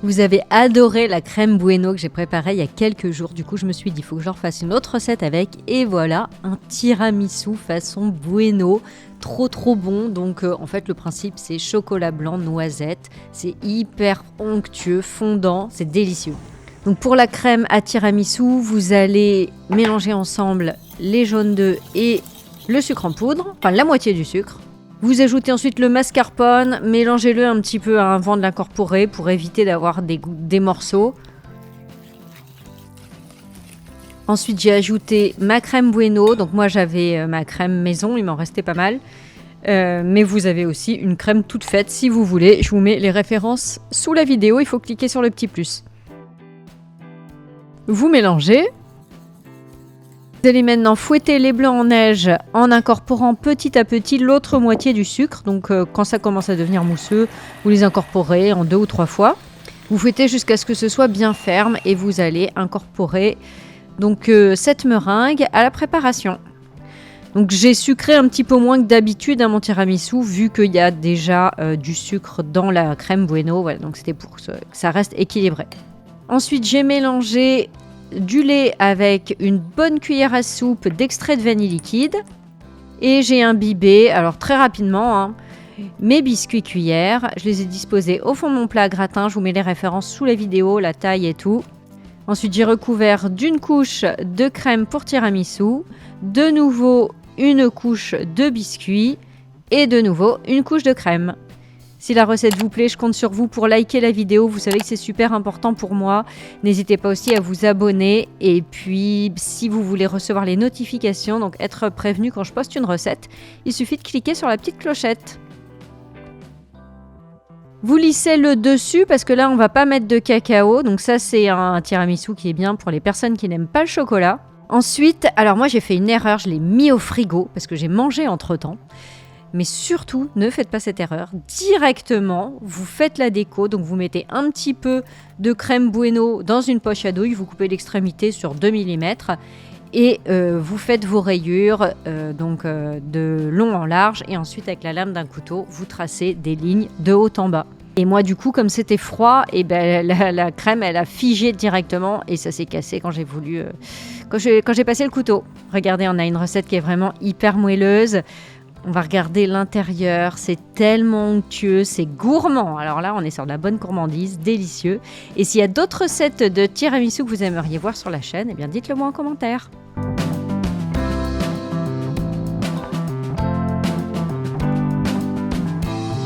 Vous avez adoré la crème Bueno que j'ai préparée il y a quelques jours. Du coup, je me suis dit, il faut que je leur fasse une autre recette avec. Et voilà, un tiramisu façon Bueno. Trop bon. Donc, en fait, le principe, c'est chocolat blanc, noisette. C'est hyper onctueux, fondant. C'est délicieux. Donc, pour la crème à tiramisu, vous allez mélanger ensemble les jaunes d'œufs et le sucre en poudre. Enfin, la moitié du sucre. Vous ajoutez ensuite le mascarpone, mélangez-le un petit peu avant de l'incorporer pour éviter d'avoir des morceaux. Ensuite, j'ai ajouté ma crème Bueno. Donc moi, j'avais ma crème maison, il m'en restait pas mal. Mais vous avez aussi une crème toute faite si vous voulez. Je vous mets les références sous la vidéo, il faut cliquer sur le petit plus. Vous mélangez. Vous allez maintenant fouetter les blancs en neige en incorporant petit à petit l'autre moitié du sucre. Donc quand ça commence à devenir mousseux, vous les incorporez en 2 ou 3 fois. Vous fouettez jusqu'à ce que ce soit bien ferme et vous allez incorporer donc, cette meringue à la préparation. Donc j'ai sucré un petit peu moins que d'habitude à mon tiramisu vu qu'il y a déjà du sucre dans la crème Bueno. Voilà, donc c'était pour que ça reste équilibré. Ensuite j'ai mélangé du lait avec une bonne cuillère à soupe d'extrait de vanille liquide et j'ai imbibé, alors très rapidement, mes biscuits cuillères. Je les ai disposés au fond de mon plat à gratin, je vous mets les références sous la vidéo, la taille et tout. Ensuite j'ai recouvert d'une couche de crème pour tiramisu, de nouveau une couche de biscuits et de nouveau une couche de crème. Si la recette vous plaît, je compte sur vous pour liker la vidéo. Vous savez que c'est super important pour moi. N'hésitez pas aussi à vous abonner. Et puis, si vous voulez recevoir les notifications, donc être prévenu quand je poste une recette, il suffit de cliquer sur la petite clochette. Vous lissez le dessus parce que là, on ne va pas mettre de cacao. Donc ça, c'est un tiramisu qui est bien pour les personnes qui n'aiment pas le chocolat. Ensuite, alors moi, j'ai fait une erreur. Je l'ai mis au frigo parce que j'ai mangé entre-temps. Mais surtout, ne faites pas cette erreur. Directement, vous faites la déco. Donc, vous mettez un petit peu de crème Bueno dans une poche à douille. Vous coupez l'extrémité sur 2 mm. Et vous faites vos rayures de long en large. Et ensuite, avec la lame d'un couteau, vous tracez des lignes de haut en bas. Et moi, du coup, comme c'était froid, et la crème, elle a figé directement. Et ça s'est cassé quand j'ai voulu... quand j'ai passé le couteau. Regardez, on a une recette qui est vraiment hyper moelleuse. On va regarder l'intérieur, c'est tellement onctueux, c'est gourmand. Alors là, on est sur de la bonne gourmandise, délicieux. Et s'il y a d'autres recettes de tiramisu que vous aimeriez voir sur la chaîne, eh bien dites-le moi en commentaire.